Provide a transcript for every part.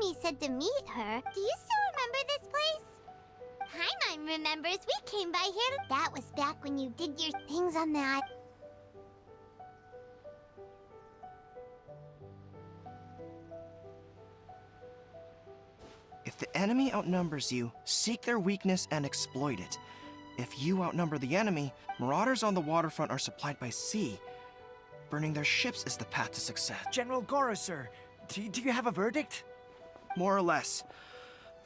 Kokomi said to meet her. Do you still remember this place? Paimon remembers. We came by here. That was back when you did your things on the island. If the enemy outnumbers you, seek their weakness and exploit it. If you outnumber the enemy, marauders on the waterfront are supplied by sea. Burning their ships is the path to success. General Goro, sir, do you have a verdict? More or less.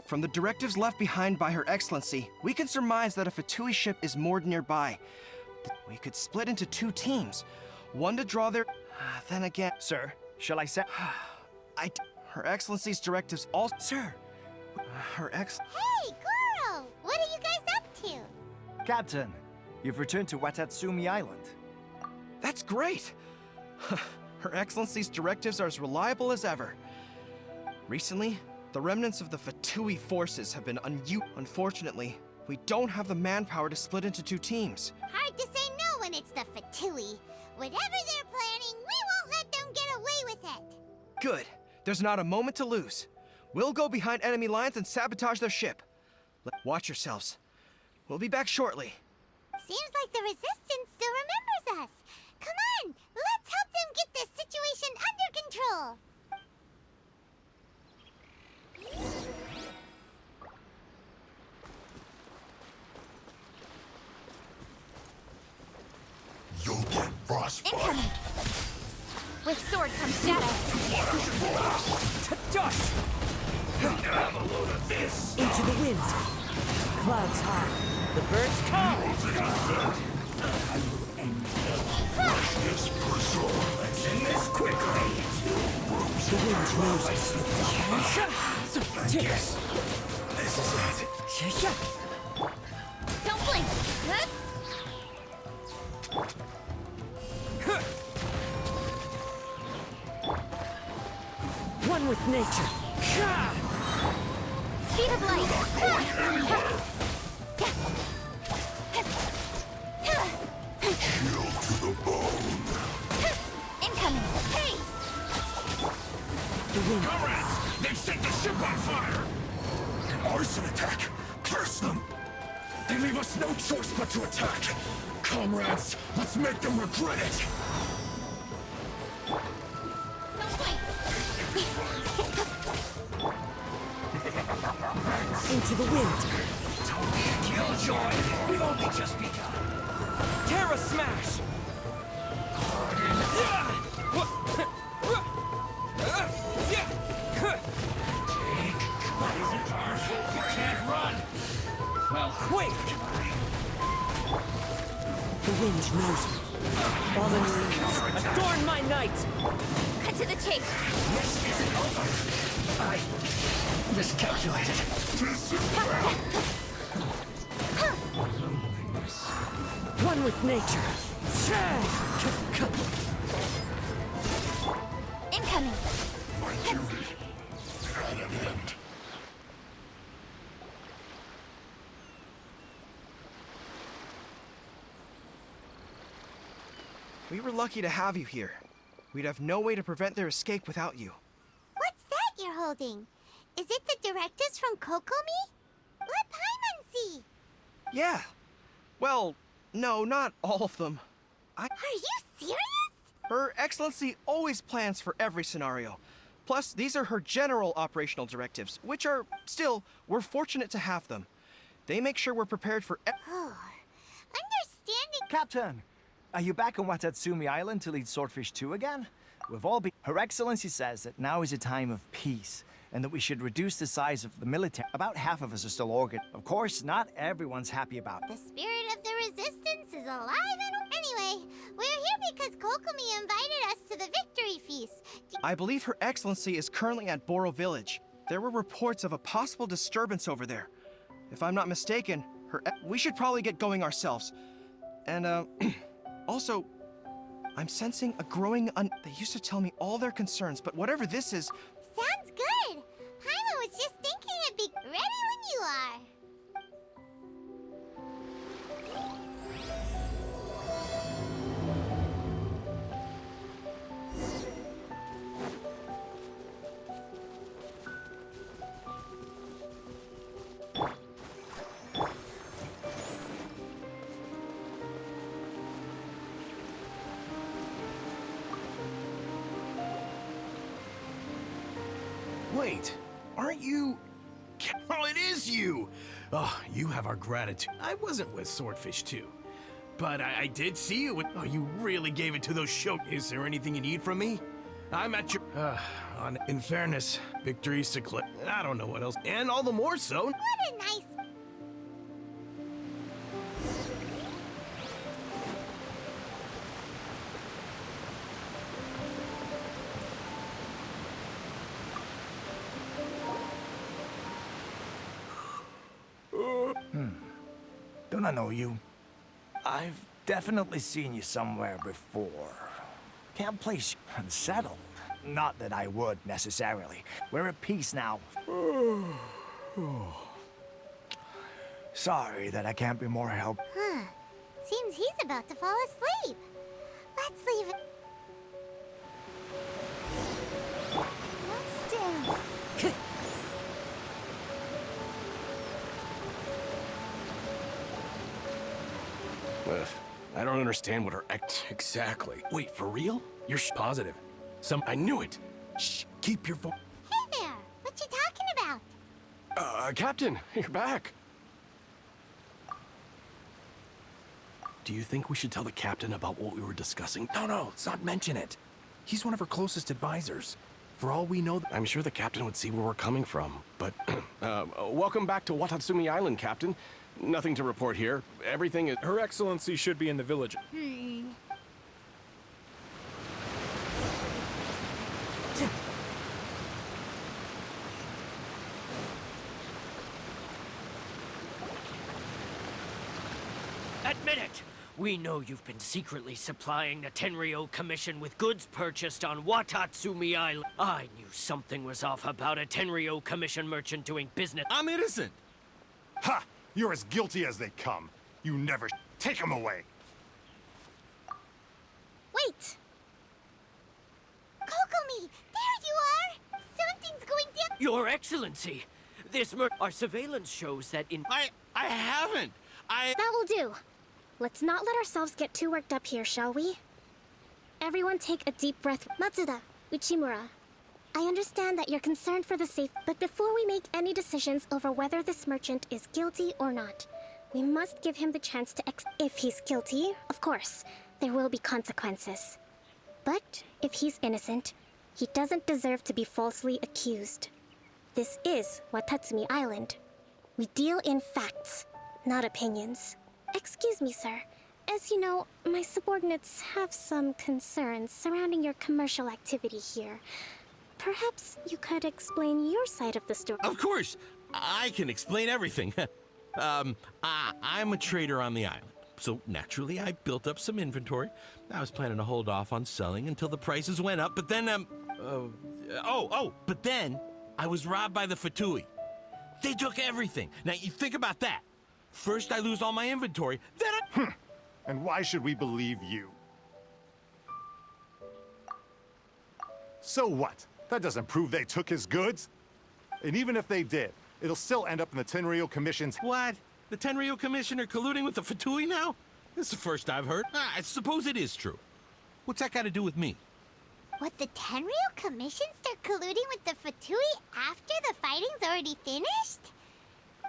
From the directives left behind by Her Excellency, we can surmise that a Fatui ship is moored nearby. We could split into 2 teams. One to draw their... Then again... Sir, shall I say... Her Excellency's directives all... Sir! Hey, Goro! What are you guys up to? Captain, you've returned to Watatsumi Island. That's great! Her Excellency's directives are as reliable as ever. Recently, the remnants of the Fatui forces have been Unfortunately, we don't have the manpower to split into 2 teams. Hard to say no when it's the Fatui. Whatever they're planning, we won't let them get away with it. Good. There's not a moment to lose. We'll go behind enemy lines and sabotage their ship. Watch yourselves. We'll be back shortly. Seems like the Resistance still remembers us. Come on, let's help them get this situation under control. You'll get frostbite. Incoming! With sword comes shadow. To dust! Have a load of this. Into the wind. Clouds high. The birds come. Rush this person. Let's end this quickly. The wind knows us. Yes. This is it. Don't blink! One with nature. Speed of light! Chill to the bone. Incoming! Hey! The wind. Comrades, they've set the ship on fire. An arson attack. Curse them. They leave us no choice but to attack. Comrades, let's make them regret it. Don't blink! Into the wind. Don't be a killjoy. We've only just begun. Terra Smash! You can't run. Well, Quick! The wind knows me. Fallen leaves. Adorn my night. Cut to the chase! this isn't over. I miscalculated. One with nature. Incoming! My duty had an end. We were lucky to have you here. We'd have no way to prevent their escape without you. What's that you're holding? Is it the directives from Kokomi? Let Paimon see. Yeah. Well, no, not all of them. Are you serious? Her Excellency always plans for every scenario. Plus, these are her general operational directives, which are, still, we're fortunate to have them. They make sure we're prepared for Oh, understanding. Captain, are you back on Watatsumi Island to lead Swordfish 2 again? We've all been... Her Excellency says that now is a time of peace, and that we should reduce the size of the military. About half of us are still organ. Of course, not everyone's happy about it. The spirit of the Resistance is alive and... Anyway, we're here because Kokomi invited us to the victory feast. I believe Her Excellency is currently at Boro Village. There were reports of a possible disturbance over there. If I'm not mistaken, we should probably get going ourselves. And, also, I'm sensing a growing They used to tell me all their concerns, but whatever this is... Sounds good. Paimon was just thinking it'd be ready when you are. Wait, aren't you... Oh, it is you! Oh, you have our gratitude. I wasn't with Swordfish 2, but I did see you. Oh, you really gave it to those show. Is there anything you need from me? I'm at your... in fairness, victory's to clip. I don't know what else. And all the more so... What a nice... Don't I know you? I've definitely seen you somewhere before. Can't place you unsettled. Not that I would, necessarily. We're at peace now. Sorry that I can't be more help. Huh. Seems he's about to fall asleep. Let's leave it. Let's dance. I don't understand what her act exactly. Wait, for real? You're positive? I knew it. Shh, keep your voice. Hey there. What you talking about? Captain, you're back. Do you think we should tell the captain about what we were discussing? No, let's not mention it. He's one of her closest advisors. For all we know, I'm sure the captain would see where we're coming from. But, welcome back to Watatsumi Island, Captain. Nothing to report here. Everything is... Her Excellency should be in the village. Admit it! We know you've been secretly supplying the Tenryou Commission with goods purchased on Watatsumi Island. I knew something was off about a Tenryou Commission merchant doing business. I'm innocent! Ha! You're as guilty as they come. You never... Take him away! Wait! Kokomi! There you are! Something's going down! Your Excellency! Our surveillance shows that in... I haven't! That will do. Let's not let ourselves get too worked up here, shall we? Everyone take a deep breath. Matsuda, Uchimura, I understand that you're concerned for the safe, but before we make any decisions over whether this merchant is guilty or not, we must give him the chance to if he's guilty, of course, there will be consequences. But if he's innocent, he doesn't deserve to be falsely accused. This is Watatsumi Island. We deal in facts, not opinions. Excuse me, sir. As you know, my subordinates have some concerns surrounding your commercial activity here. Perhaps you could explain your side of the story. Of course! I can explain everything. I'm a trader on the island, so naturally I built up some inventory. I was planning to hold off on selling until the prices went up, but then, but then I was robbed by the Fatui. They took everything. Now, you think about that. First I lose all my inventory, then I... And why should we believe you? So what? That doesn't prove they took his goods. And even if they did, it'll still end up in the Tenryou Commission's... What? The Tenryou Commission are colluding with the Fatui now? This is the first I've heard. I suppose it is true. What's that got to do with me? What, the Tenryou Commission start colluding with the Fatui after the fighting's already finished?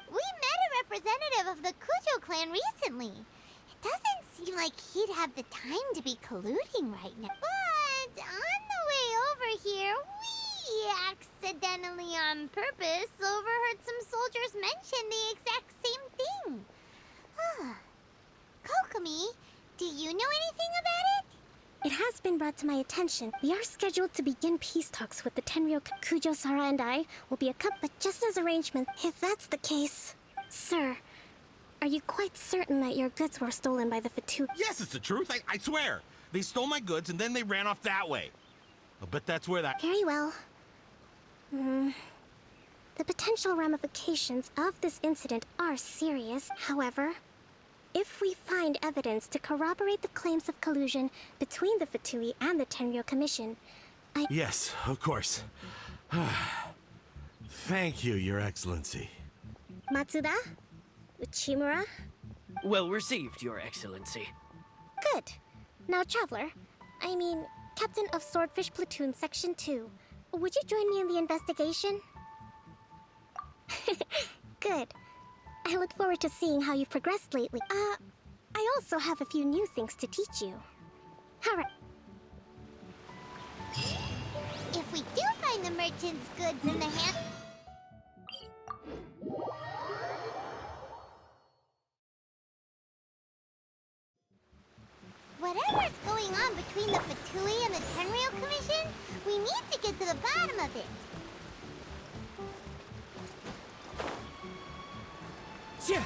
We met a representative of the Kujo clan recently. It doesn't seem like he'd have the time to be colluding right now. But on the way over here, we accidentally on purpose overheard some soldiers mention the exact same thing. Kokomi, do you know anything about it? It has been brought to my attention. We are scheduled to begin peace talks with the Tenryou. Kujo, Sara, and I will be a couple, but just as arrangement. If that's the case, sir, are you quite certain that your goods were stolen by the Fatui? Yes, it's the truth. I swear. They stole my goods and then they ran off that way. But that's where that... Very well. The potential ramifications of this incident are serious. However, if we find evidence to corroborate the claims of collusion between the Fatui and the Tenryou Commission, Yes, of course. Thank you, Your Excellency. Matsuda? Uchimura? Well received, Your Excellency. Good. Now, Traveler, Captain of Swordfish Platoon Section 2, Would you join me in the investigation? Good. I look forward to seeing how you've progressed lately. I also have a few new things to teach you. Alright. If we do find the merchant's goods in the hand... Whatever's going on between the Fatui and the Tenryou Commission, we need to get to the bottom of it. Yeah.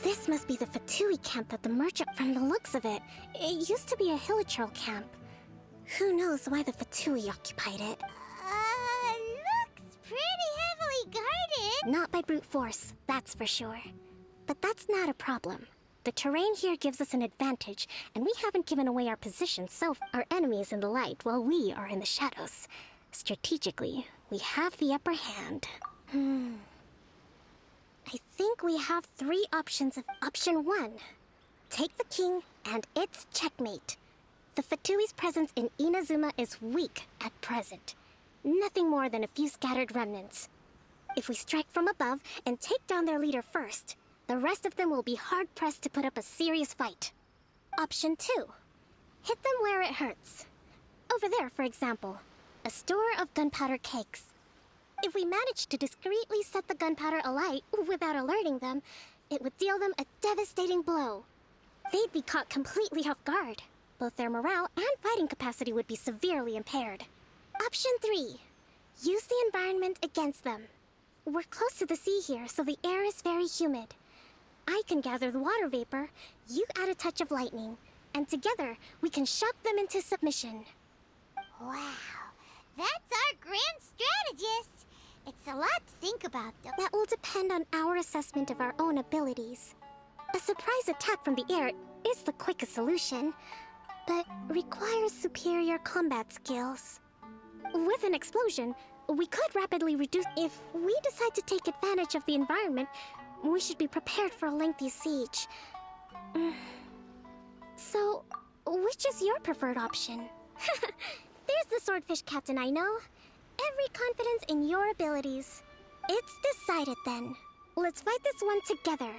This must be the Fatui camp that the merchant from the looks of it. It used to be a Hilichurl camp. Who knows why the Fatui occupied it? Looks pretty heavily guarded. Not by brute force, that's for sure. But that's not a problem. The terrain here gives us an advantage, and we haven't given away our position, so our enemy is in the light while we are in the shadows. Strategically, we have the upper hand. I think we have 3 options of Option 1. Take the king, and it's checkmate. The Fatui's presence in Inazuma is weak at present. Nothing more than a few scattered remnants. If we strike from above and take down their leader first, the rest of them will be hard-pressed to put up a serious fight. Option 2. Hit them where it hurts. Over there, for example, a store of gunpowder cakes. If we manage to discreetly set the gunpowder alight without alerting them, it would deal them a devastating blow. They'd be caught completely off guard. Both their morale and fighting capacity would be severely impaired. Option 3. Use the environment against them. We're close to the sea here, so the air is very humid. I can gather the water vapor, you add a touch of lightning, and together we can shock them into submission. Wow, that's our grand strategist. It's a lot to think about, though. That will depend on our assessment of our own abilities. A surprise attack from the air is the quickest solution, but requires superior combat skills. With an explosion, we could rapidly reduce... If we decide to take advantage of the environment, we should be prepared for a lengthy siege. So, which is your preferred option? There's the swordfish captain I know. Every confidence in your abilities. It's decided then. Let's fight this one together.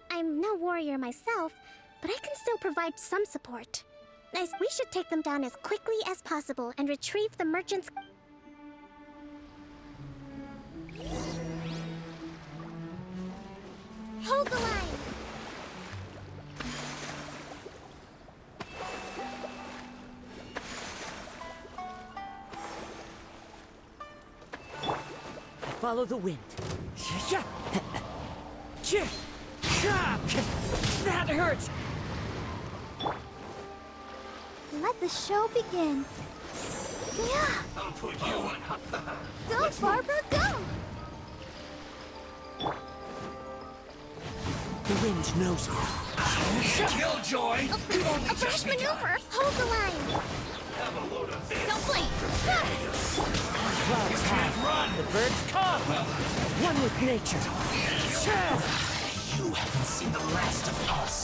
I'm no warrior myself, but I can still provide some support. We should take them down as quickly as possible and retrieve the merchant's... Hold the line! Follow the wind. That hurts! Let the show begin. Yeah. I'll put you on. Go, Barbara, go! The wind knows me. Killjoy! A fresh maneuver! Hold the line! Have a load of this. Don't blink! Clouds high. The birds come. One with nature. You haven't seen the last of us.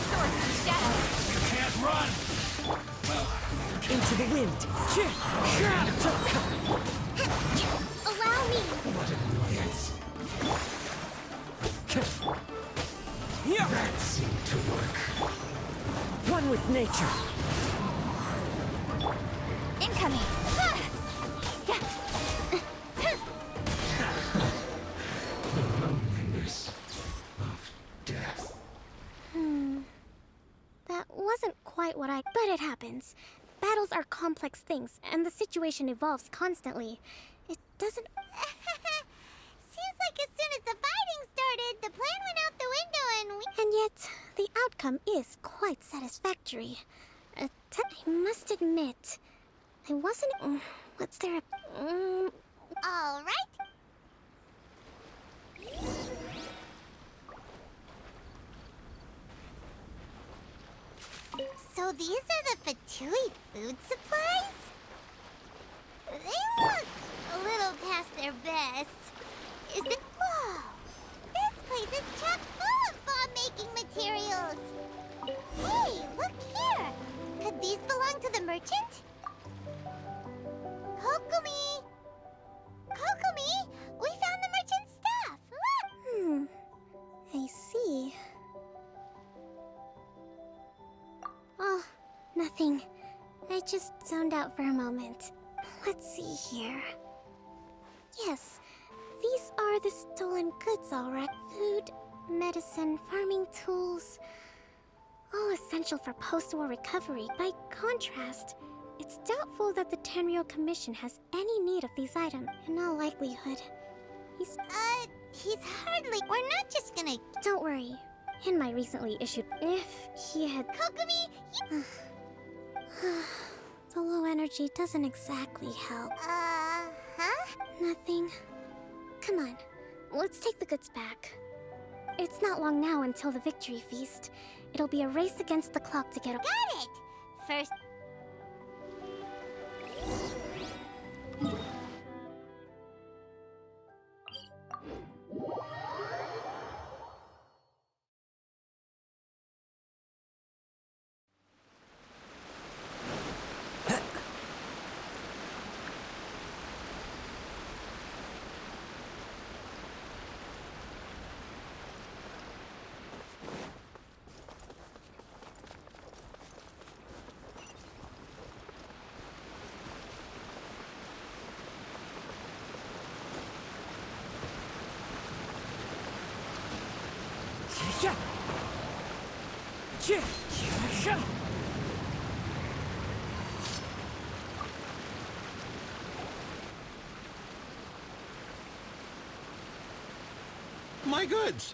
Sword in the shadow. You can't run. Into the wind. Allow me! What an annoyance. That seemed to work. One with nature. Incoming! Loneliness of death. That wasn't quite what I... But it happens. Battles are complex things, and the situation evolves constantly. It doesn't... Seems like as soon as the fighting started, the plan went out the window and we... And yet, the outcome is quite satisfactory. I must admit, I wasn't... what's there a... All right. So these are the Fatui food supplies? They look a little past their best. Is it? Whoa! This place is chock full of bomb-making materials! Hey, look here! Could these belong to the merchant? Kokomi! Kokomi! We found the merchant's stuff! Look! I see. Oh, nothing. I just zoned out for a moment. Let's see here. Yes, these are the stolen goods, all right. Food, medicine, farming tools. All essential for post-war recovery. By contrast, it's doubtful that the Tenryou Commission has any need of these items. In all likelihood, he's He's hardly... We're not just gonna... Don't worry. In my recently issued... If he had... Kokomi, The low energy doesn't exactly help. huh? Nothing. Come on, let's take the goods back. It's not long now until the victory feast. It'll be a race against the clock to get a... Got it! First... My goods!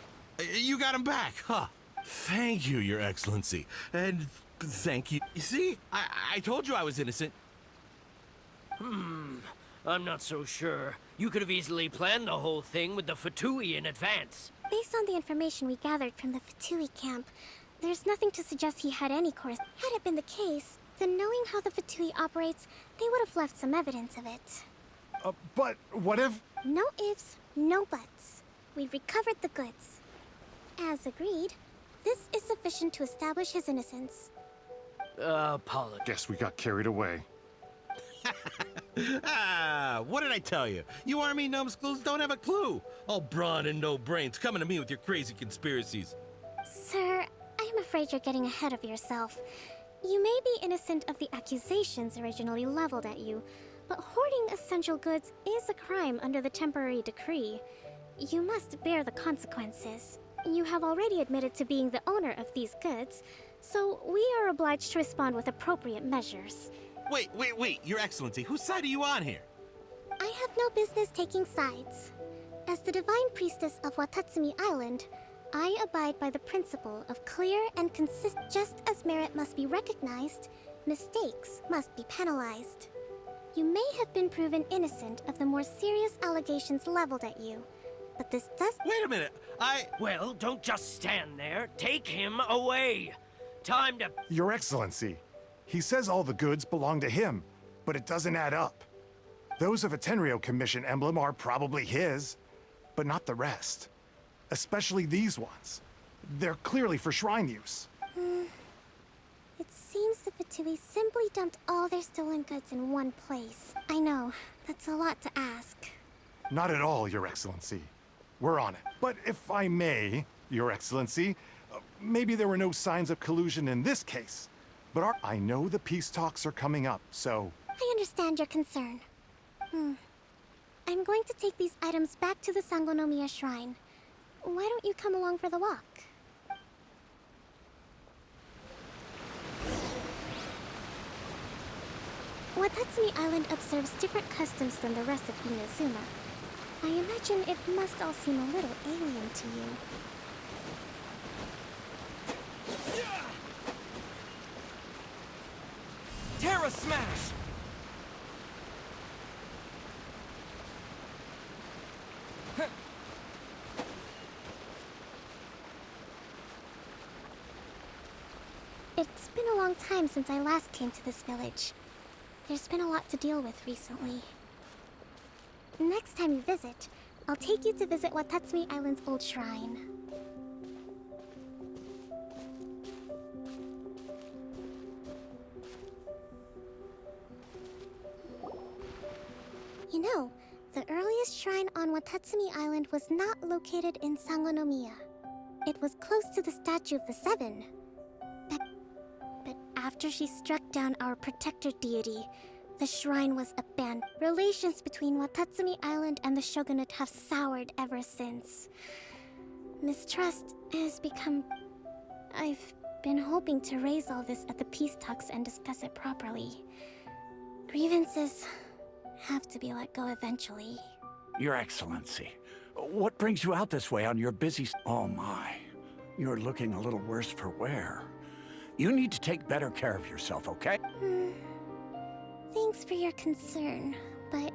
You got them back, huh? Thank you, Your Excellency. And thank you. You see, I told you I was innocent. I'm not so sure. You could have easily planned the whole thing with the Fatui in advance. Based on the information we gathered from the Fatui camp, there's nothing to suggest he had any course. Had it been the case, then knowing how the Fatui operates, they would have left some evidence of it. But what if... No ifs, no buts. We've recovered the goods. As agreed, this is sufficient to establish his innocence. Apologies. Guess we got carried away. What did I tell you? You army numbskulls don't have a clue. All brawn and no brains coming to me with your crazy conspiracies. Sir, I'm afraid you're getting ahead of yourself. You may be innocent of the accusations originally leveled at you, but hoarding essential goods is a crime under the temporary decree. You must bear the consequences. You have already admitted to being the owner of these goods, so we are obliged to respond with appropriate measures. Wait, Your Excellency, whose side are you on here? I have no business taking sides. As the divine priestess of Watatsumi Island, I abide by the principle of clear and consistent. Just as merit must be recognized, mistakes must be penalized. You may have been proven innocent of the more serious allegations leveled at you, but this does... Wait a minute, Well, don't just stand there. Take him away. Time to... Your Excellency, he says all the goods belong to him, but it doesn't add up. Those of a Tenryou Commission emblem are probably his, but not the rest. Especially these ones. They're clearly for shrine use. It seems the Fatui simply dumped all their stolen goods in one place. I know, that's a lot to ask. Not at all, Your Excellency. We're on it. But if I may, Your Excellency, maybe there were no signs of collusion in this case. But I know the peace talks are coming up, so... I understand your concern. I'm going to take these items back to the Sangonomiya shrine. Why don't you come along for the walk? Watatsumi Island observes different customs than the rest of Inazuma. I imagine it must all seem a little alien to you. Terra Smash! It's been a long time since I last came to this village. There's been a lot to deal with recently. Next time you visit, I'll take you to visit Watatsumi Island's old shrine. You know, the earliest shrine on Watatsumi Island was not located in Sangonomiya. It was close to the statue of the Seven. But after she struck down our protector deity, the shrine was abandoned. Relations between Watatsumi Island and the shogunate have soured ever since. Mistrust has become... I've been hoping to raise all this at the peace talks and discuss it properly. Grievances have to be let go eventually. Your Excellency, what brings you out this way on your busy... Oh my, you're looking a little worse for wear. You need to take better care of yourself, okay? Thanks for your concern, but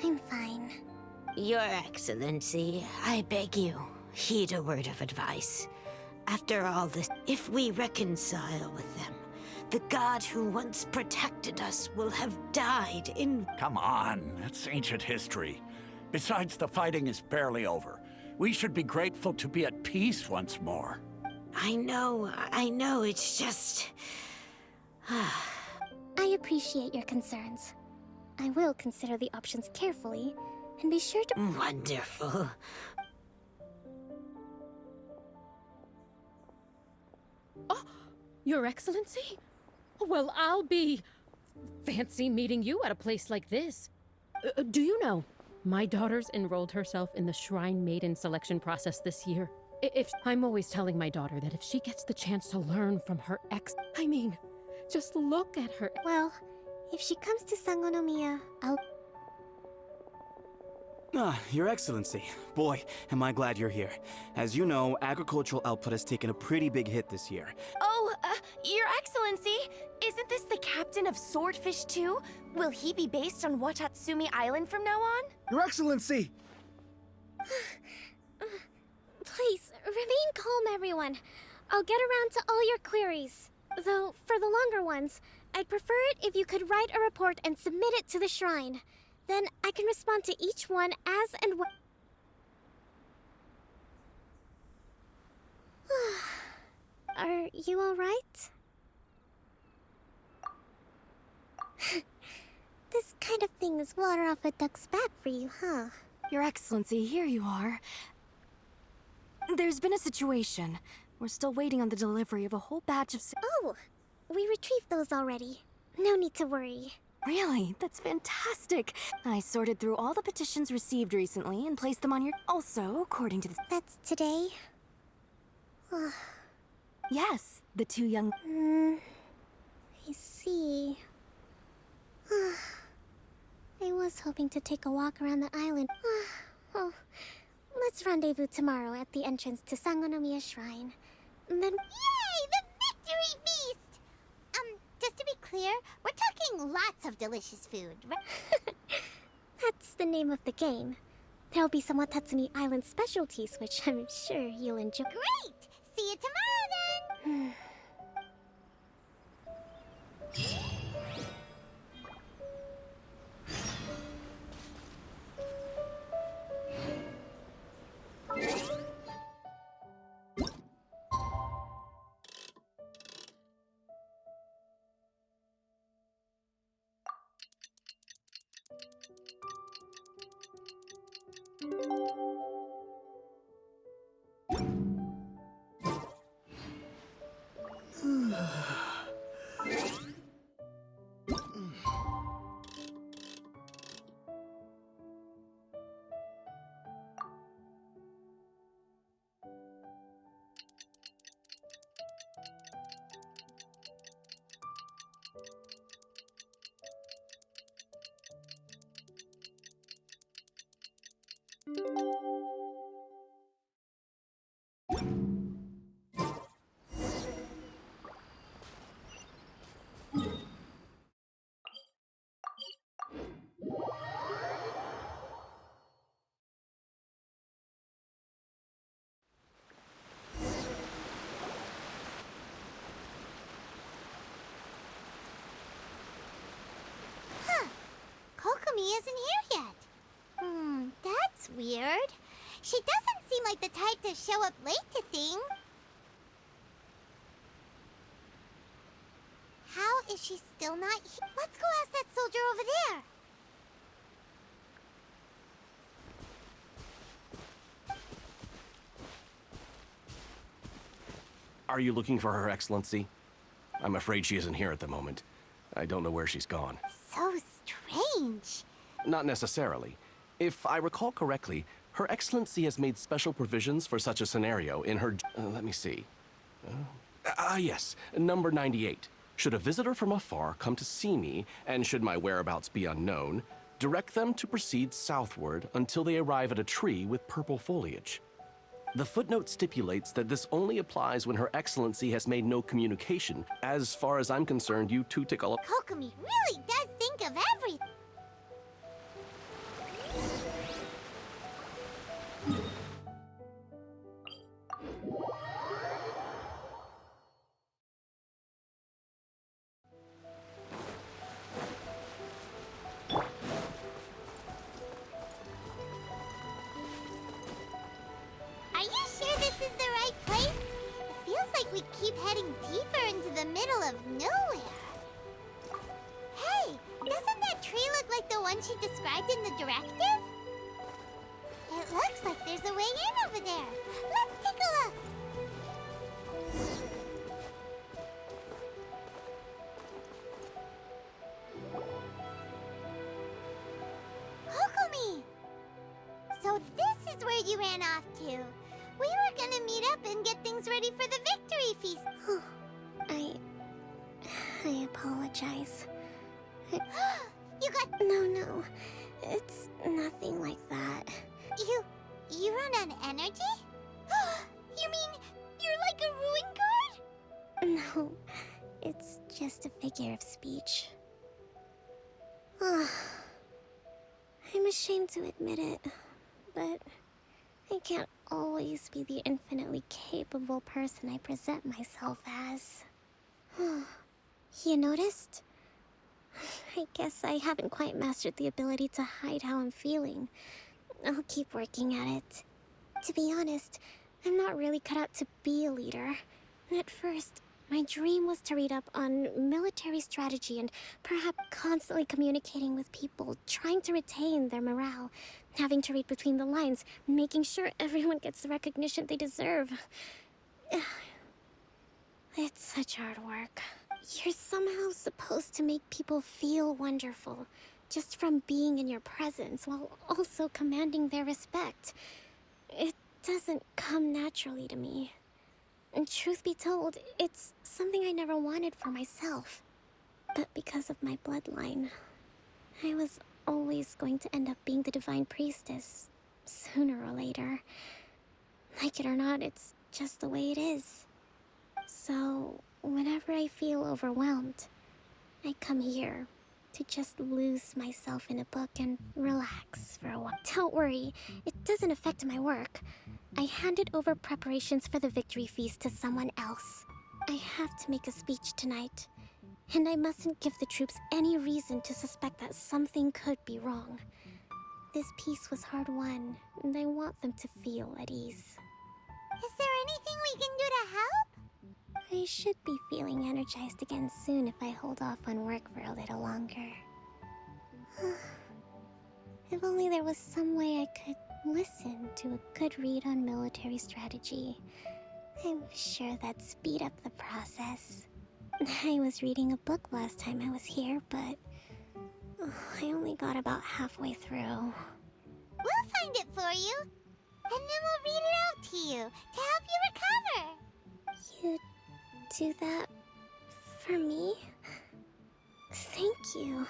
I'm fine. Your Excellency, I beg you, heed a word of advice. After all this, if we reconcile with them, the god who once protected us will have died in... Come on, that's ancient history. Besides, the fighting is barely over. We should be grateful to be at peace once more. I know, it's just... I appreciate your concerns. I will consider the options carefully, and be sure to... Wonderful. Oh, Your Excellency? Well, I'll be... fancy meeting you at a place like this. Do you know, my daughter's enrolled herself in the Shrine Maiden selection process this year. I'm always telling my daughter that if she gets the chance to learn from her I mean, just look at her. Well, if she comes to Sangonomiya, I'll... Your Excellency. Boy, am I glad you're here. As you know, agricultural output has taken a pretty big hit this year. Oh, Your Excellency, isn't this the captain of Swordfish too? Will he be based on Watatsumi Island from now on? Your Excellency! Please, remain calm, everyone. I'll get around to all your queries. Though, for the longer ones, I'd prefer it if you could write a report and submit it to the shrine. Then I can respond to each one as and when... Are you alright? This kind of thing is water off a duck's back for you, huh? Your Excellency, here you are. There's been a situation. We're still waiting on the delivery of a whole batch of... Oh! We retrieved those already. No need to worry. Really? That's fantastic. I sorted through all the petitions received recently and placed them on your... Also, according to the... That's today? Yes, the two young... I see. I was hoping to take a walk around the island. Oh, let's rendezvous tomorrow at the entrance to Sangonomiya Shrine. And then... Yay! The victory feast! Just to be clear, we're talking lots of delicious food, right? That's the name of the game. There'll be some Watatsumi Island specialties, which I'm sure you'll enjoy. Great! See you tomorrow, then! isn't here yet. That's weird. She doesn't seem like the type to show up late to things. How is she still not here? Let's go ask that soldier over there. Are you looking for Her Excellency? I'm afraid she isn't here at the moment. I don't know where she's gone. So strange. Not necessarily. If I recall correctly, Her Excellency has made special provisions for such a scenario in her... let me see. Yes, number 98. Should a visitor from afar come to see me, and should my whereabouts be unknown, direct them to proceed southward until they arrive at a tree with purple foliage. The footnote stipulates that this only applies when Her Excellency has made no communication. As far as I'm concerned, you two tick all up. Kokomi really does think of everything. Are you sure this is the right place? It feels like we keep heading deeper into the middle of nowhere. Hey, doesn't that tree look like the one she described in the directive? It looks like there's a way in over there. Let's take a look. Kokomi! So this is where you ran off to. We were gonna meet up and get things ready for the victory feast. I apologize. You got... No. It's nothing like that. You run on energy? You mean you're like a ruin guard? No, it's just a figure of speech. I'm ashamed to admit it, but I can't always be the infinitely capable person I present myself as. You noticed? I guess I haven't quite mastered the ability to hide how I'm feeling. I'll keep working at it. To be honest, I'm not really cut out to be a leader. At first, my dream was to read up on military strategy and perhaps constantly communicating with people, trying to retain their morale, having to read between the lines, making sure everyone gets the recognition they deserve. It's such hard work. You're somehow supposed to make people feel wonderful, just from being in your presence, while also commanding their respect. It doesn't come naturally to me. And truth be told, it's something I never wanted for myself. But because of my bloodline, I was always going to end up being the divine priestess, sooner or later. Like it or not, it's just the way it is. So, whenever I feel overwhelmed, I come here to just lose myself in a book and relax for a while. Don't worry, it doesn't affect my work. I handed over preparations for the victory feast to someone else. I have to make a speech tonight, and I mustn't give the troops any reason to suspect that something could be wrong. This peace was hard won, and I want them to feel at ease. Is there anything we can do to help? I should be feeling energized again soon if I hold off on work for a little longer. If only there was some way I could listen to a good read on military strategy. I'm sure that'd speed up the process. I was reading a book last time I was here, but I only got about halfway through. We'll find it for you, and then we'll read it out to you to help you recover. You do that for me? Thank you.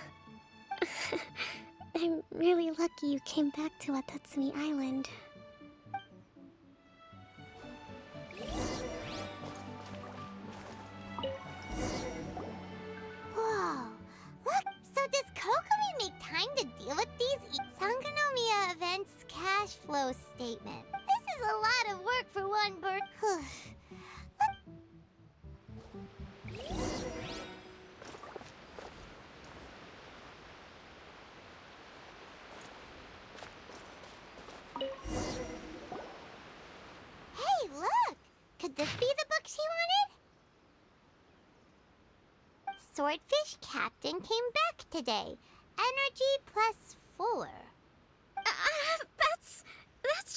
I'm really lucky you came back to Watatsumi Island. Whoa, look, so does Kokomi make time to deal with these sangonomiya events cash flow statement? This is a lot of work for one bird. swordfish captain came back today. Energy +4. That's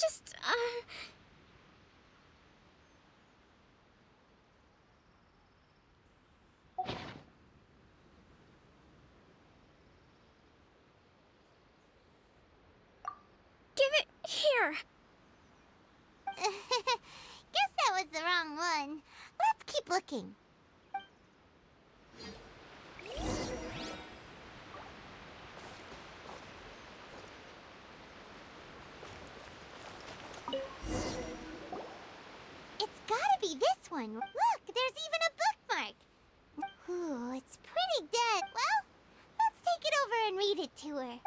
just, Give it here! Guess that was the wrong one. Let's keep looking. It's gotta be this one. Look, there's even a bookmark. Ooh, it's pretty dead. Well, let's take it over and read it to her.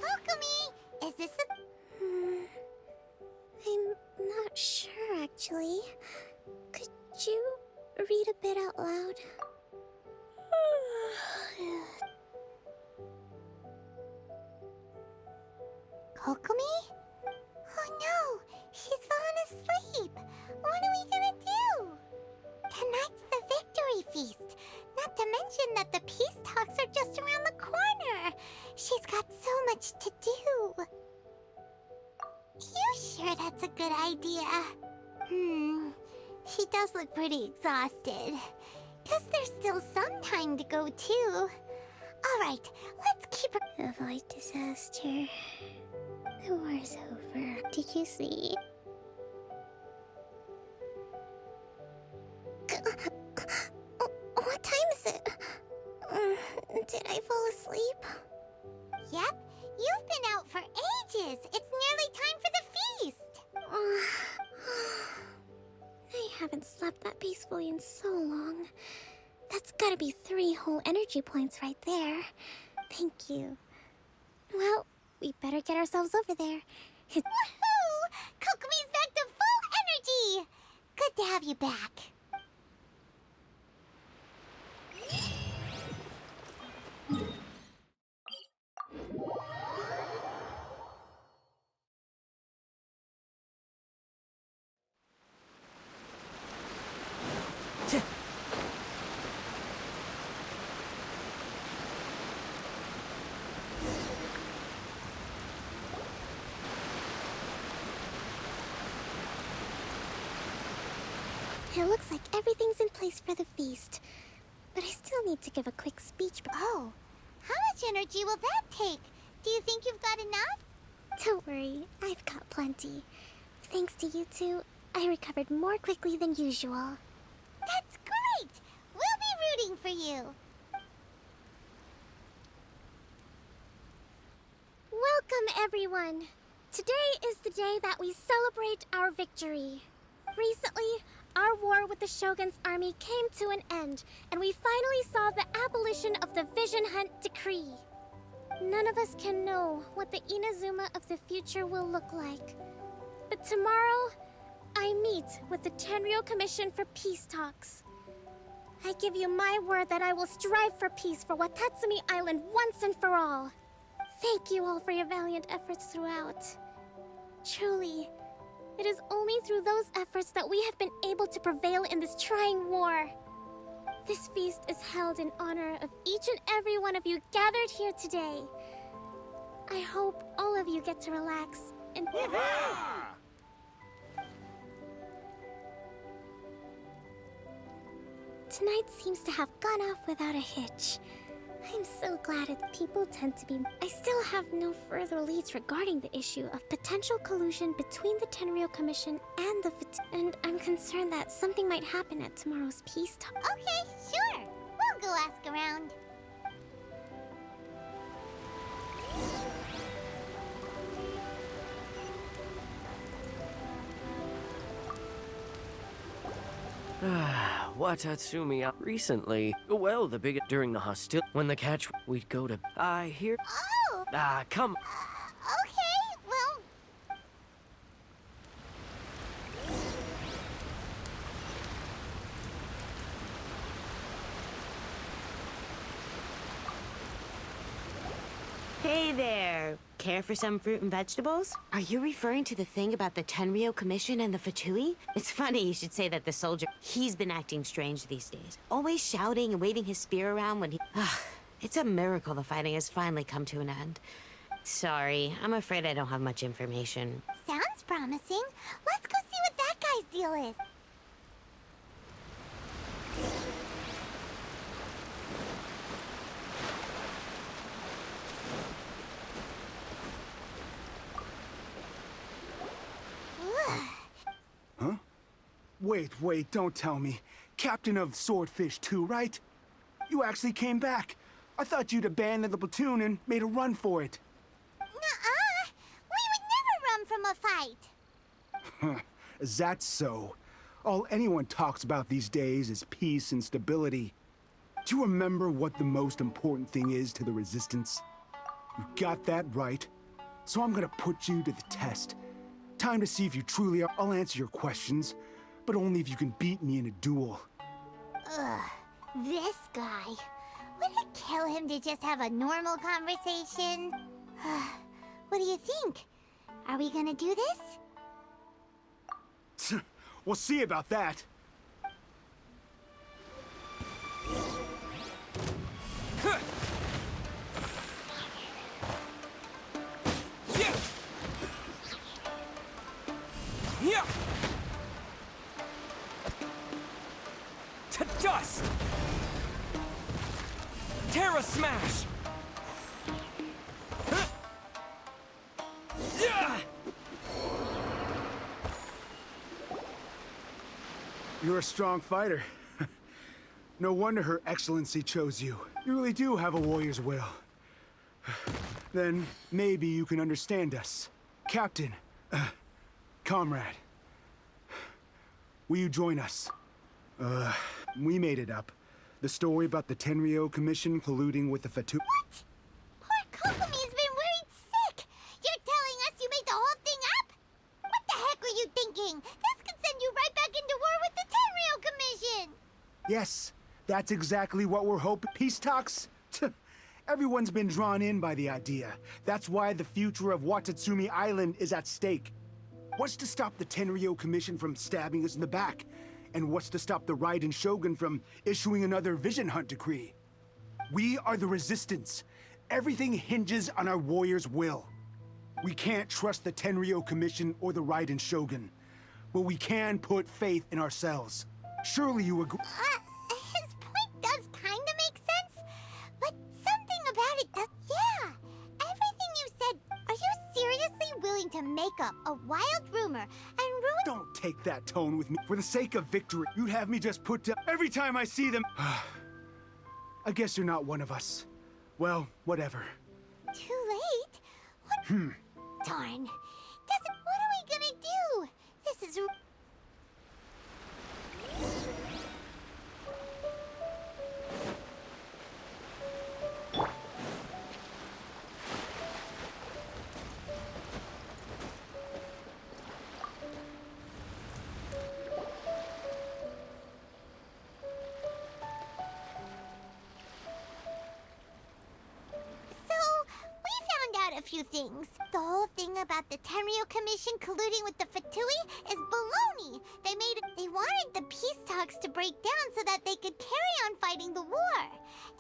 Kokomi, is this a... I'm not sure, actually. Could you read a bit out loud? Kokomi? Oh no, she's fallen asleep. What are we gonna do? Tonight's the victory feast. Not to mention that the peace talks are just around the corner. She's got so much to do. You sure that's a good idea? She does look pretty exhausted. Guess there's still some time to go too. Alright, let's keep her... Avoid disaster. The war's over. Did you see? What time is it? Did I fall asleep? Yep, you've been out for ages. It's nearly time for the feast. I haven't slept that peacefully in so long. That's gotta be 3 whole energy points right there. Thank you. Well, we better get ourselves over there. Woohoo! Kokomi's back to full energy! Good to have you back. It looks like everything's in place for the feast. But I still need to give a quick speech. Oh, how much energy will that take? Do you think you've got enough? Don't worry, I've got plenty. Thanks to you two, I recovered more quickly than usual. That's great! We'll be rooting for you. Welcome, everyone. Today is the day that we celebrate our victory. Recently, our war with the Shogun's army came to an end, and we finally saw the abolition of the Vision Hunt Decree. None of us can know what the Inazuma of the future will look like. But tomorrow, I meet with the Tenryou Commission for Peace Talks. I give you my word that I will strive for peace for Watatsumi Island once and for all. Thank you all for your valiant efforts throughout. Truly, it is only through those efforts that we have been able to prevail in this trying war. This feast is held in honor of each and every one of you gathered here today. I hope all of you get to relax and... Tonight seems to have gone off without a hitch. I'm so glad people tend to be... I still have no further leads regarding the issue of potential collusion between the Tenryou Commission and the... And I'm concerned that something might happen at tomorrow's peace talk. Okay, sure. We'll go ask around. Watatsumi recently, well, the biggest during the hostility, when the catch, we'd go to, I hear. Oh! Come. Okay, well... Hey there. care for some fruit and vegetables? Are you referring to the thing about the Tenryou Commission and the Fatui? It's funny you should say that the soldier. He's been acting strange these days. Always shouting and waving his spear around when he... It's a miracle the fighting has finally come to an end. Sorry, I'm afraid I don't have much information. Sounds promising. Let's go see what that guy's deal is. Huh? Wait, don't tell me. Captain of Swordfish 2, right? You actually came back. I thought you'd abandoned the platoon and made a run for it. Nuh-uh. We would never run from a fight. Is that so? All anyone talks about these days is peace and stability. Do you remember what the most important thing is to the Resistance? You got that right. So I'm gonna put you to the test. Time to see if you truly are. I'll answer your questions, but only if you can beat me in a duel. Ugh, this guy. Would it kill him to just have a normal conversation? What do you think? Are we gonna do this? We'll see about that. Yeah. To dust. Terra smash. Yeah. You're a strong fighter. No wonder Her Excellency chose you. You really do have a warrior's will. Then maybe you can understand us. Captain, comrade, will you join us? We made it up. The story about the Tenryou Commission colluding with the Fatui. What? Poor Kokomi's been worried sick. You're telling us you made the whole thing up? What the heck were you thinking? This could send you right back into war with the Tenryou Commission. Yes, that's exactly what we're hoping. Peace talks? Everyone's been drawn in by the idea. That's why the future of Watatsumi Island is at stake. What's to stop the Tenryou Commission from stabbing us in the back? And what's to stop the Raiden Shogun from issuing another Vision Hunt decree? We are the Resistance. Everything hinges on our warrior's will. We can't trust the Tenryou Commission or the Raiden Shogun, but we can put faith in ourselves. Surely you agree. His point does kind of make sense, but something about it does. Yeah, everything you said. Are you seriously willing to make up a wild rumor and ruin? Don't take that tone with me. For the sake of victory, you'd have me just put down every time I see them. I guess you're not one of us. Well, whatever. Too late? What? Darn. What are we gonna do? This is... a few things. The whole thing about the Tenryou Commission colluding with the Fatui is baloney. They wanted the peace talks to break down so that they could carry on fighting the war.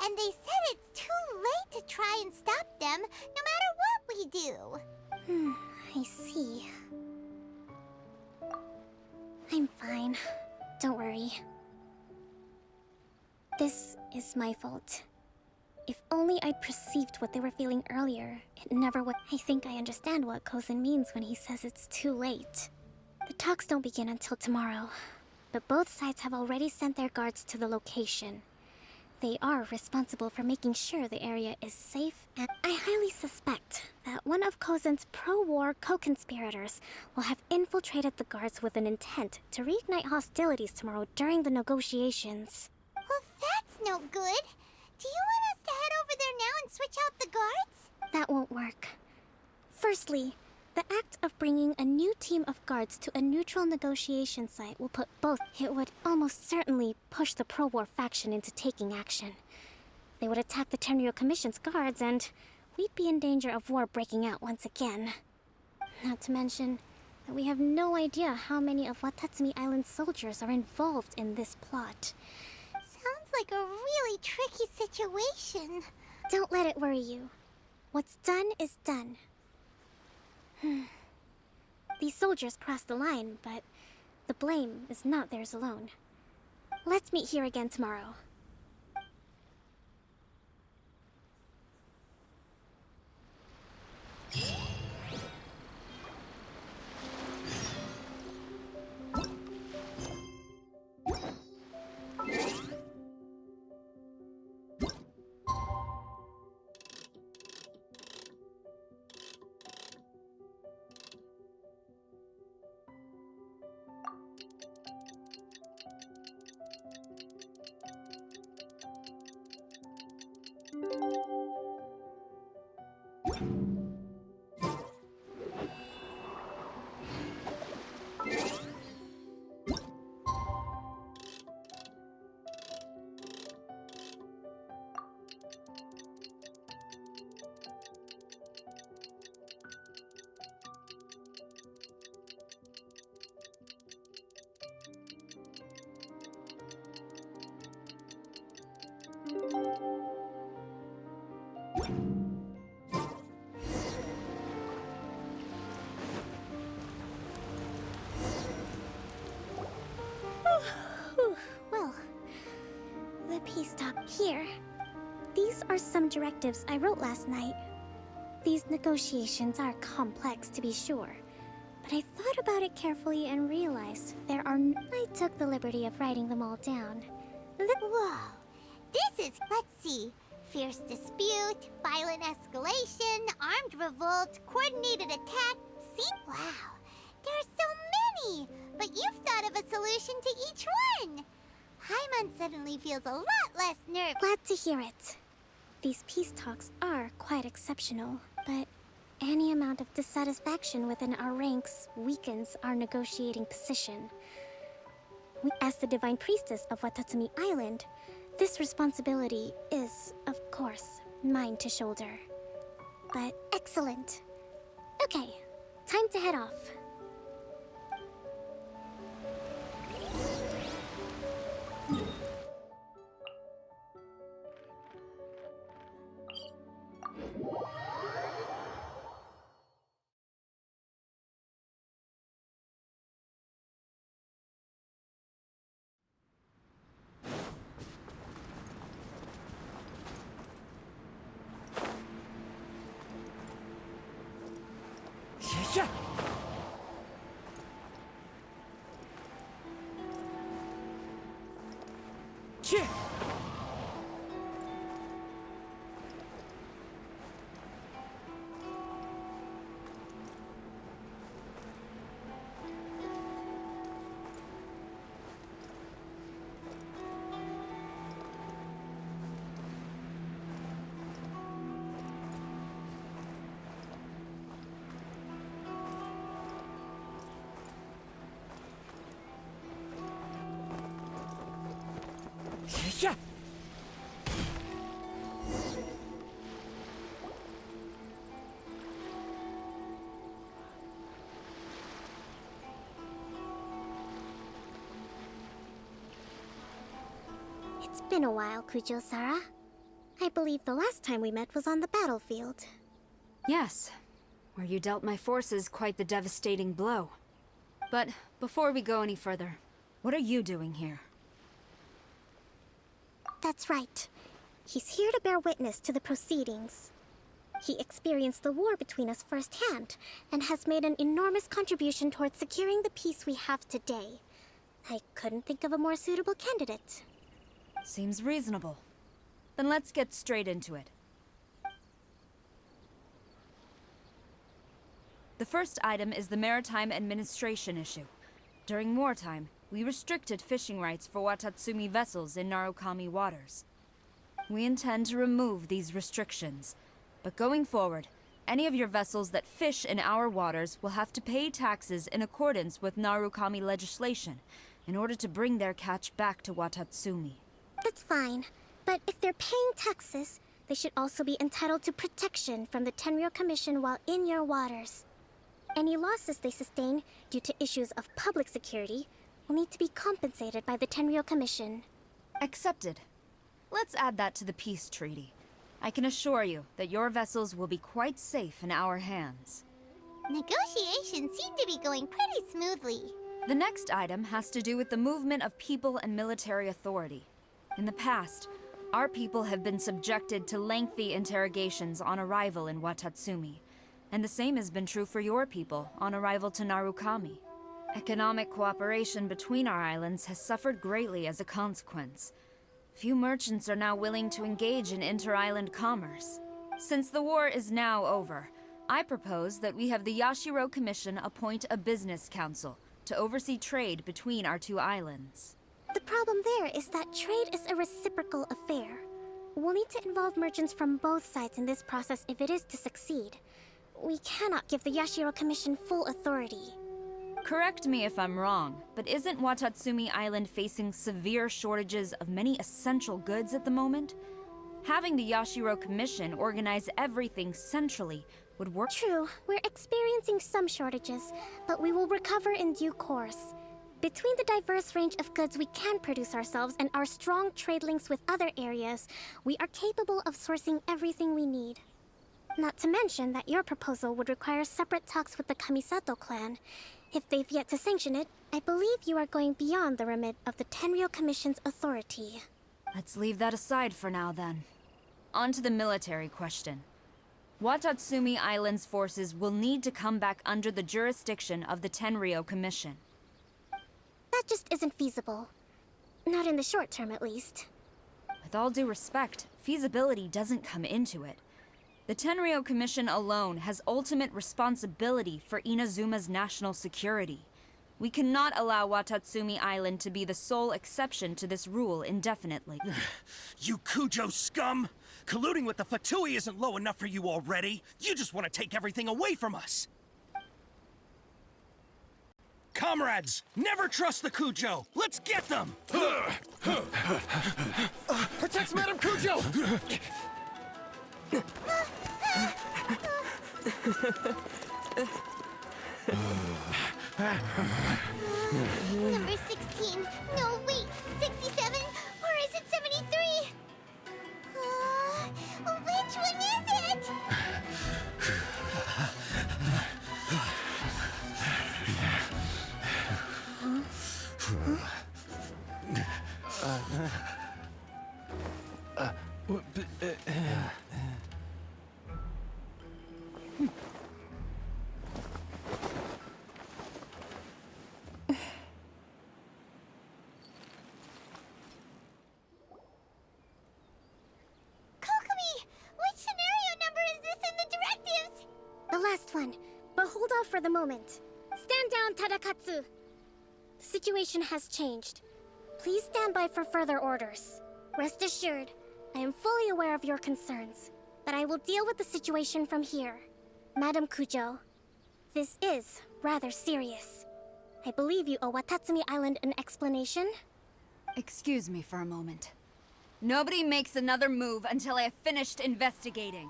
And they said it's too late to try and stop them, no matter what we do. I see. I'm fine. Don't worry. This is my fault. If only I'd perceived what they were feeling earlier, it never would. I think I understand what Kozan means when he says it's too late. The talks don't begin until tomorrow, but both sides have already sent their guards to the location. They are responsible for making sure the area is safe, and I highly suspect that one of Kozan's pro-war co-conspirators will have infiltrated the guards with an intent to reignite hostilities tomorrow during the negotiations. Well, that's no good. Do you want us to head over there now and switch out the guards? That won't work. Firstly, the act of bringing a new team of guards to a neutral negotiation site will put both. It would almost certainly push the pro-war faction into taking action. They would attack the Tenryou Commission's guards and, we'd be in danger of war breaking out once again. Not to mention that we have no idea how many of Watatsumi Island's soldiers are involved in this plot. Sounds like a really tricky situation. Don't let it worry you. What's done is done. These soldiers crossed the line, but the blame is not theirs alone. Let's meet here again tomorrow. Well, the peace talk here. These are some directives I wrote last night. These negotiations are complex, to be sure, but I thought about it carefully and realized there are I took the liberty of writing them all down. Whoa. This is, let's see, fierce dispute, violent escalation, armed revolt, coordinated attack. See? Wow. There are so many, but you've thought of a solution to each one. Paimon suddenly feels a lot less nervous. Glad to hear it. These peace talks are quite exceptional, but any amount of dissatisfaction within our ranks weakens our negotiating position. As the Divine Priestess of Watatsumi Island, this responsibility is, of course, mine to shoulder. But excellent. Okay, time to head off. Yeah. Yeah. Yeah. It's been a while, Kujo-Sara. I believe the last time we met was on the battlefield. Yes, where you dealt my forces quite the devastating blow. But before we go any further, what are you doing here? That's right. He's here to bear witness to the proceedings. He experienced the war between us firsthand, and has made an enormous contribution towards securing the peace we have today. I couldn't think of a more suitable candidate. Seems reasonable. Then let's get straight into it. The first item is the maritime administration issue. During wartime, we restricted fishing rights for Watatsumi vessels in Narukami waters. We intend to remove these restrictions, but going forward, any of your vessels that fish in our waters will have to pay taxes in accordance with Narukami legislation in order to bring their catch back to Watatsumi. That's fine, but if they're paying taxes, they should also be entitled to protection from the Tenryou Commission while in your waters. Any losses they sustain due to issues of public security will need to be compensated by the Tenryou Commission. Accepted. Let's add that to the peace treaty. I can assure you that your vessels will be quite safe in our hands. Negotiations seem to be going pretty smoothly. The next item has to do with the movement of people and military authority. In the past, our people have been subjected to lengthy interrogations on arrival in Watatsumi, and the same has been true for your people on arrival to Narukami. Economic cooperation between our islands has suffered greatly as a consequence. Few merchants are now willing to engage in inter-island commerce. Since the war is now over, I propose that we have the Yashiro Commission appoint a business council to oversee trade between our two islands. The problem there is that trade is a reciprocal affair. We'll need to involve merchants from both sides in this process if it is to succeed. We cannot give the Yashiro Commission full authority. Correct me if I'm wrong, but isn't Watatsumi Island facing severe shortages of many essential goods at the moment? Having the Yashiro Commission organize everything centrally would work. True, we're experiencing some shortages, but we will recover in due course. Between the diverse range of goods we can produce ourselves and our strong trade links with other areas, we are capable of sourcing everything we need. Not to mention that your proposal would require separate talks with the Kamisato clan. If they've yet to sanction it, I believe you are going beyond the remit of the Tenryou Commission's authority. Let's leave that aside for now, then. On to the military question. Watatsumi Island's forces will need to come back under the jurisdiction of the Tenryou Commission. That just isn't feasible. Not in the short term, at least. With all due respect, feasibility doesn't come into it. The Tenryou Commission alone has ultimate responsibility for Inazuma's national security. We cannot allow Watatsumi Island to be the sole exception to this rule indefinitely. You Kujo scum! Colluding with the Fatui isn't low enough for you already. You just want to take everything away from us. Comrades, never trust the Kujo. Let's get them! Protect Madame Kujo! Number 16. No, wait. 67? Or is it 73? Which one is it? The last one, but hold off for the moment. Stand down, Tadakatsu! The situation has changed. Please stand by for further orders. Rest assured, I am fully aware of your concerns, but I will deal with the situation from here. Madam Kujo, this is rather serious. I believe you owe Watatsumi Island an explanation? Excuse me for a moment. Nobody makes another move until I have finished investigating.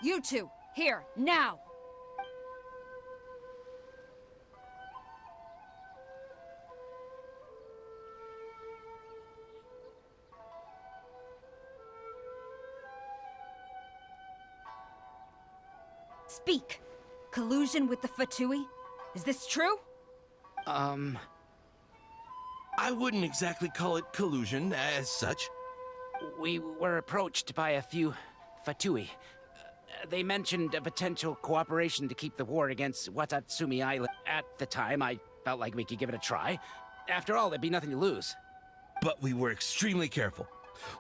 You two, here, now! Speak! Collusion with the Fatui? Is this true? I wouldn't exactly call it collusion as such. We were approached by a few Fatui. They mentioned a potential cooperation to keep the war against Watatsumi Island. At the time, I felt like we could give it a try. After all, there'd be nothing to lose. But we were extremely careful.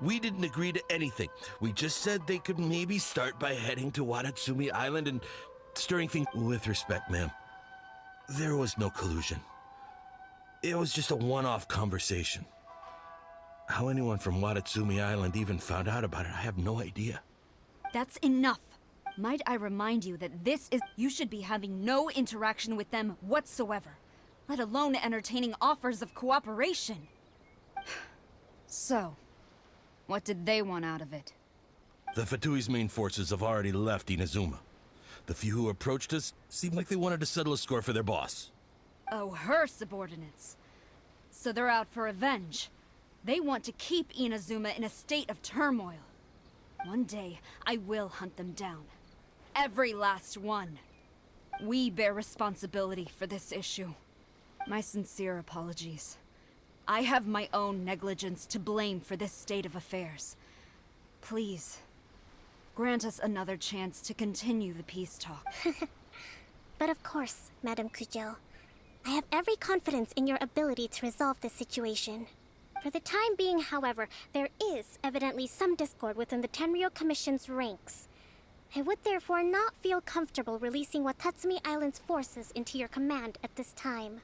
We didn't agree to anything. We just said they could maybe start by heading to Watatsumi Island and stirring things. With respect, ma'am, there was no collusion. It was just a one-off conversation. How anyone from Watatsumi Island even found out about it, I have no idea. That's enough. Might I remind you that this is... You should be having no interaction with them whatsoever, let alone entertaining offers of cooperation. So, what did they want out of it? The Fatui's main forces have already left Inazuma. The few who approached us seemed like they wanted to settle a score for their boss. Oh, her subordinates. So they're out for revenge. They want to keep Inazuma in a state of turmoil. One day, I will hunt them down. Every last one. We bear responsibility for this issue. My sincere apologies. I have my own negligence to blame for this state of affairs. Please, grant us another chance to continue the peace talk. But of course, Madame Kujo. I have every confidence in your ability to resolve this situation. For the time being, however, there is evidently some discord within the Tenryou Commission's ranks. I would therefore not feel comfortable releasing Watatsumi Island's forces into your command at this time.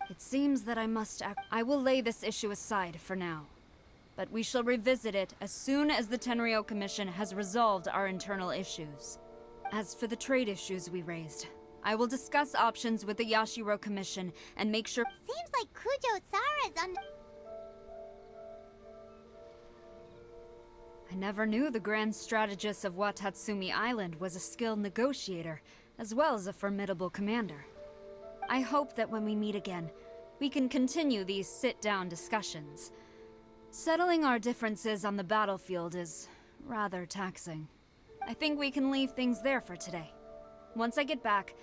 It seems that I must act. I will lay this issue aside for now. But we shall revisit it as soon as the Tenryou Commission has resolved our internal issues. As for the trade issues we raised, I will discuss options with the Yashiro Commission and make sure— Seems like Kujo-sara's I never knew the grand strategist of Watatsumi Island was a skilled negotiator, as well as a formidable commander. I hope that when we meet again, we can continue these sit-down discussions. Settling our differences on the battlefield is rather taxing. I think we can leave things there for today. Once I get back,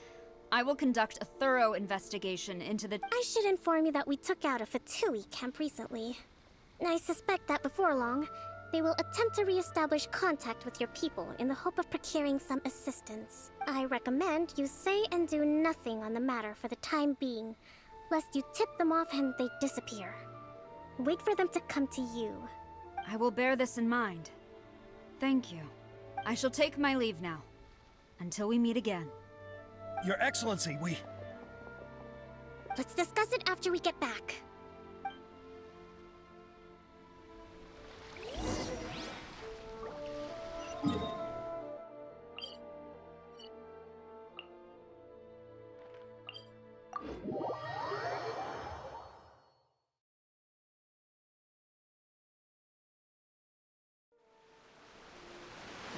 I will conduct a thorough investigation into the— I should inform you that we took out a Fatui camp recently. I suspect that before long, they will attempt to re-establish contact with your people in the hope of procuring some assistance. I recommend you say and do nothing on the matter for the time being, lest you tip them off and they disappear. Wait for them to come to you. I will bear this in mind. Thank you. I shall take my leave now. Until we meet again. Your Excellency, we... Let's discuss it after we get back.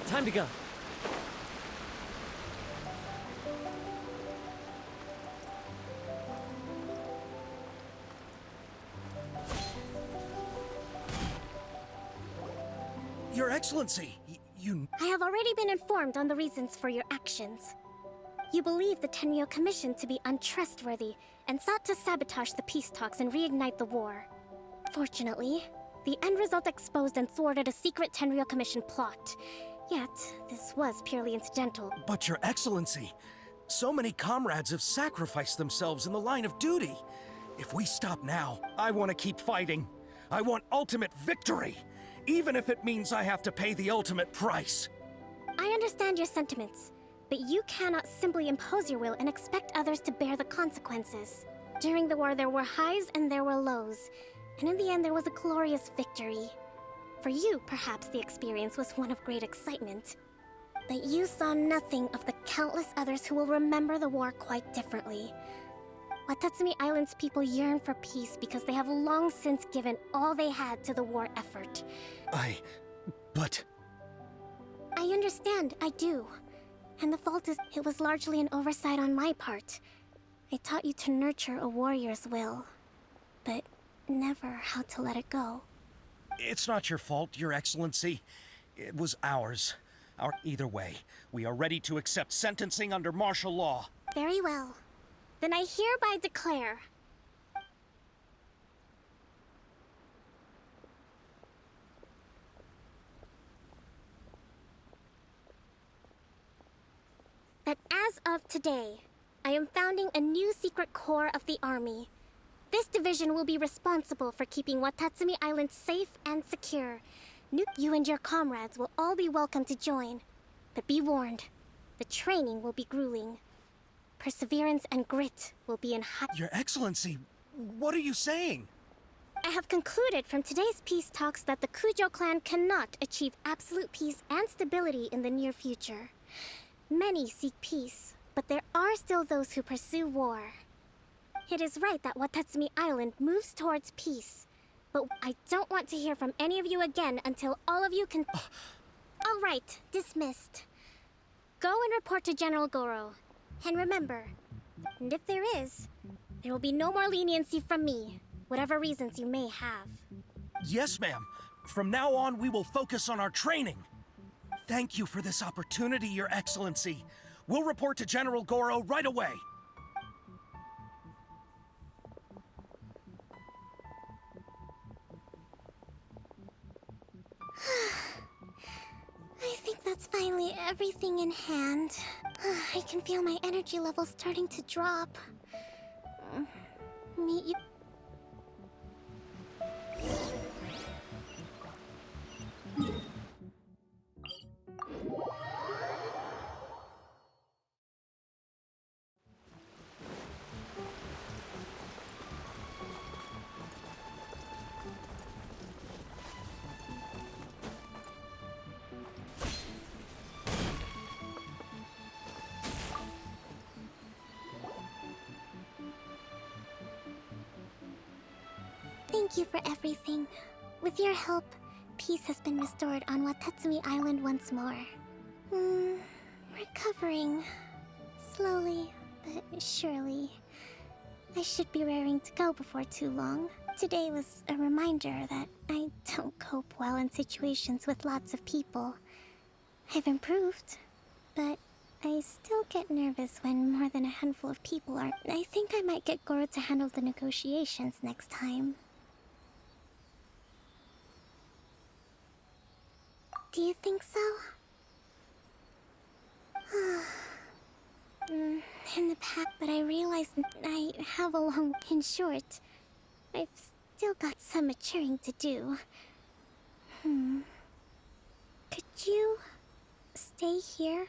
Time to go. Your Excellency, you... I have already been informed on the reasons for your actions. You believe the Tenryou Commission to be untrustworthy and sought to sabotage the peace talks and reignite the war. Fortunately, the end result exposed and thwarted a secret Tenryou Commission plot. Yet, this was purely incidental. But Your Excellency, so many comrades have sacrificed themselves in the line of duty. If we stop now, I want to keep fighting. I want ultimate victory, even if it means I have to pay the ultimate price. I understand your sentiments, but you cannot simply impose your will and expect others to bear the consequences. During the war, there were highs and there were lows, and in the end, there was a glorious victory. For you, perhaps the experience was one of great excitement. But you saw nothing of the countless others who will remember the war quite differently. Watatsumi Island's people yearn for peace because they have long since given all they had to the war effort. But... I understand, I do. And the fault is, it was largely an oversight on my part. I taught you to nurture a warrior's will, but never how to let it go. It's not your fault, Your Excellency. It was ours. Either way, we are ready to accept sentencing under martial law. Very well. Then I hereby declare... that as of today, I am founding a new secret corps of the army. This division will be responsible for keeping Watatsumi Island safe and secure. You and your comrades will all be welcome to join. But be warned, the training will be grueling. Perseverance and grit will be in high... Your Excellency, what are you saying? I have concluded from today's peace talks that the Kujo clan cannot achieve absolute peace and stability in the near future. Many seek peace, but there are still those who pursue war. It is right that Watatsumi Island moves towards peace, but I don't want to hear from any of you again until all of you can... All right, dismissed. Go and report to General Goro. And remember, and if there is, there will be no more leniency from me, whatever reasons you may have. Yes, ma'am. From now on, we will focus on our training. Thank you for this opportunity, Your Excellency. We'll report to General Goro right away. I think that's finally everything in hand. I can feel my energy levels starting to drop. Meet you. Thank you for everything. With your help, peace has been restored on Watatsumi Island once more. Recovering. Slowly, but surely. I should be raring to go before too long. Today was a reminder that I don't cope well in situations with lots of people. I've improved, but I still get nervous when more than a handful of people are. I think I might get Goro to handle the negotiations next time. Do you think so? In the past, but I realized I have a long... In short, I've still got some maturing to do. Could you stay here